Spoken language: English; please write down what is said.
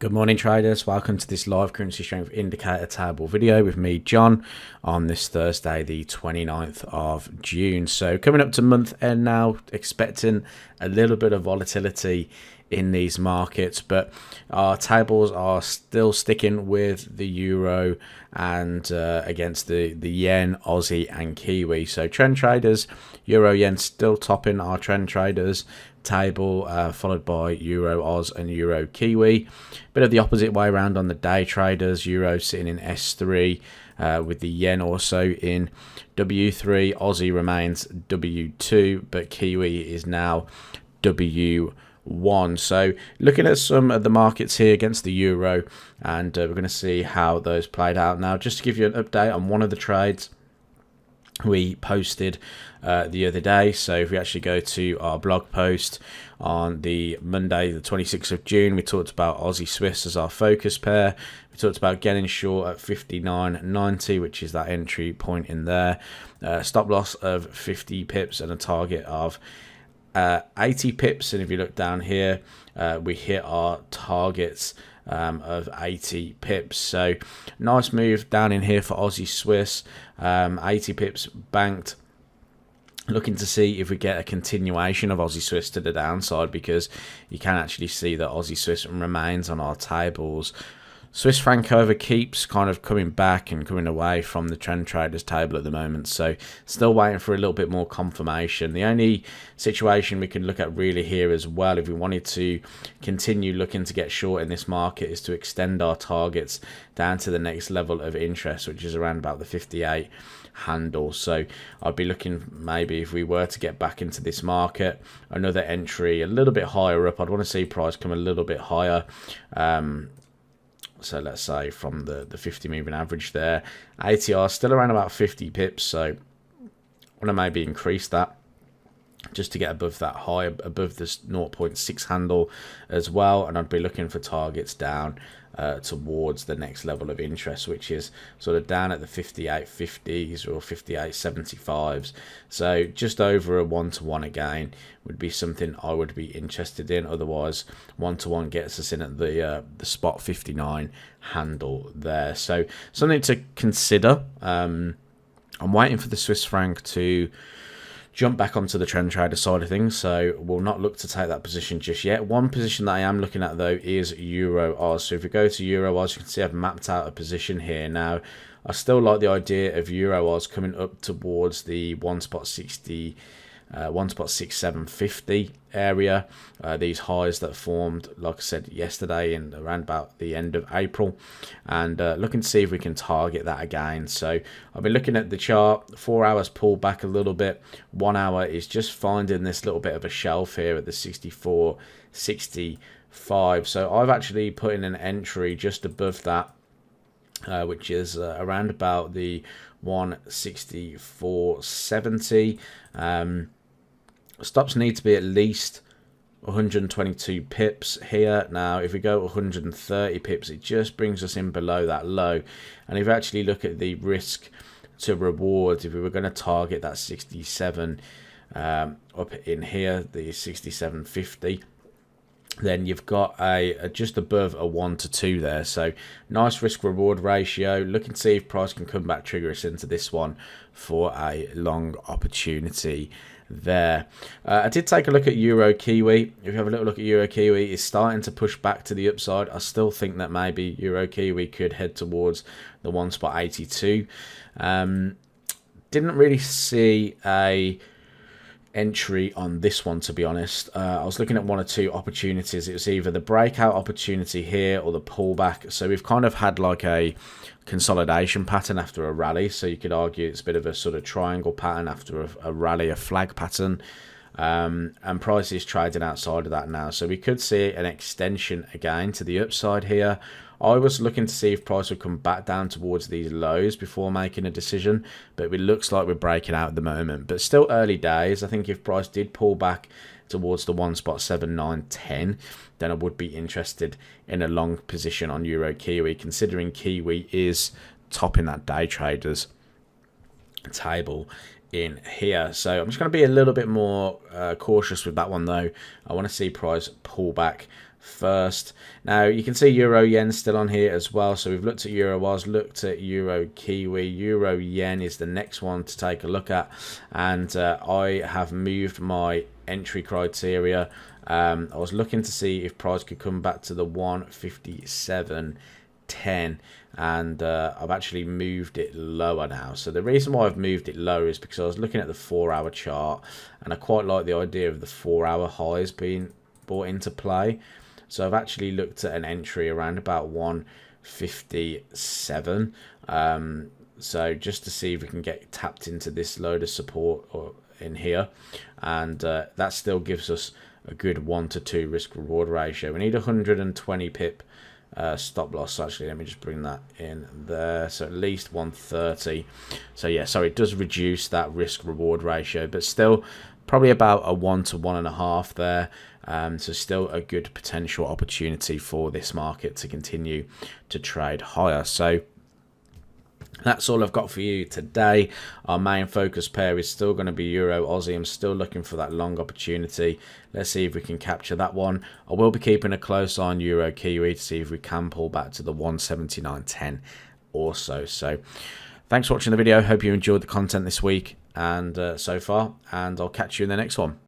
Good morning traders, welcome to this live currency strength indicator table video with me John on this Thursday the 29th of June. So coming up to month end now, expecting a little bit of volatility in these markets, but our tables are still sticking with the euro and against the yen, Aussie and Kiwi. So trend traders, euro yen still topping our trend traders table, followed by euro Oz and euro Kiwi. Bit of the opposite way around on the day traders, euro sitting in S3 with the yen also in W3. Aussie remains W2, but Kiwi is now W1. So looking at some of the markets here against the euro, and we're going to see how those played out. Now just to give you an update on one of the trades we posted the other day. So if we actually go to our blog post on the Monday the 26th of June, we talked about Aussie Swiss as our focus pair. We talked about getting short at 59.90, which is that entry point in there, stop loss of 50 pips and a target of 80 pips. And if you look down here, we hit our targets of 80 pips. So nice move down in here for Aussie Swiss, 80 pips banked. Looking to see if we get a continuation of Aussie Swiss to the downside, because you can actually see that Aussie Swiss remains on our tables. Swiss franc however keeps kind of coming back and coming away from the trend traders table at the moment, so still waiting for a little bit more confirmation. The only situation we can look at really here as well, if we wanted to continue looking to get short in this market, is to extend our targets down to the next level of interest, which is around about the 58 handle. So I'd be looking, maybe if we were to get back into this market, another entry a little bit higher up. I'd want to see price come a little bit higher. So let's say from the 50 moving average there. ATR still around about 50 pips, so I want to maybe increase that just to get above that high, above this 0.6 handle as well. And I'd be looking for targets down towards the next level of interest, which is sort of down at the 58.50s or 58.75s. So just over a 1-to-1 again would be something I would be interested in. Otherwise 1-to-1 gets us in at the spot 59 handle there. So something to consider. I'm waiting for the Swiss franc to jump back onto the trend trader side of things, so we'll not look to take that position just yet. One position that I am looking at though is euro Oz. So if we go to euro Oz, you can see I've mapped out a position here. Now I still like the idea of euro Oz coming up towards the 1.6750 area, these highs that formed, like I said yesterday, in around about the end of April, and looking to see if we can target that again. So I've been looking at the chart, 4 hours pulled back a little bit, 1 hour is just finding this little bit of a shelf here at the 64.65. so I've actually put in an entry just above that, which is around about the 164.70. Stops need to be at least 122 pips here. Now if we go 130 pips, it just brings us in below that low. And if you actually look at the risk to reward, if we were going to target that 67 up in here, the 67.50, then you've got a just above a 1-to-2 there. So nice risk reward ratio. Looking to see if price can come back, trigger us into this one for a long opportunity there. I did take a look at euro Kiwi. If you have a little look at euro Kiwi, it's starting to push back to the upside. I still think that maybe euro Kiwi could head towards the 1.82. Didn't really see a entry on this one, to be honest. I was looking at one or two opportunities. It was either the breakout opportunity here or the pullback. So we've kind of had like a consolidation pattern after a rally, so you could argue it's a bit of a sort of triangle pattern after a rally, a flag pattern, and price is trading outside of that now, so we could see an extension again to the upside here. I was looking to see if price would come back down towards these lows before making a decision, but it looks like we're breaking out at the moment, but still early days. I think if price did pull back towards the 1.7910, then I would be interested in a long position on euro Kiwi, considering Kiwi is topping that day traders table in here. So I'm just going to be a little bit more cautious with that one though. I want to see price pull back first. Now you can see euro yen still on here as well. So we've looked at euro Oz, looked at euro kiwi. Euro yen is the next one to take a look at, and I have moved my entry criteria. I was looking to see if price could come back to the 157.10, and I've actually moved it lower now. So the reason why I've moved it lower is because I was looking at the 4-hour chart, and I quite like the idea of the 4-hour highs being brought into play. So I've actually looked at an entry around about 157. So just to see if we can get tapped into this load of support in here, and that still gives us a good 1 to 2 risk reward ratio. We need 120 pip stop loss. Actually, let me just bring that in there. So at least 130. So yeah, so it does reduce that risk reward ratio, but still probably about a 1 to 1.5 there. So still a good potential opportunity for this market to continue to trade higher. So that's all I've got for you today. Our main focus pair is still going to be Euro Aussie. I'm still looking for that long opportunity. Let's see if we can capture that one. I will be keeping a close eye on Euro Kiwi to see if we can pull back to the 179.10 also. So thanks for watching the video. Hope you enjoyed the content this week and so far, and I'll catch you in the next one.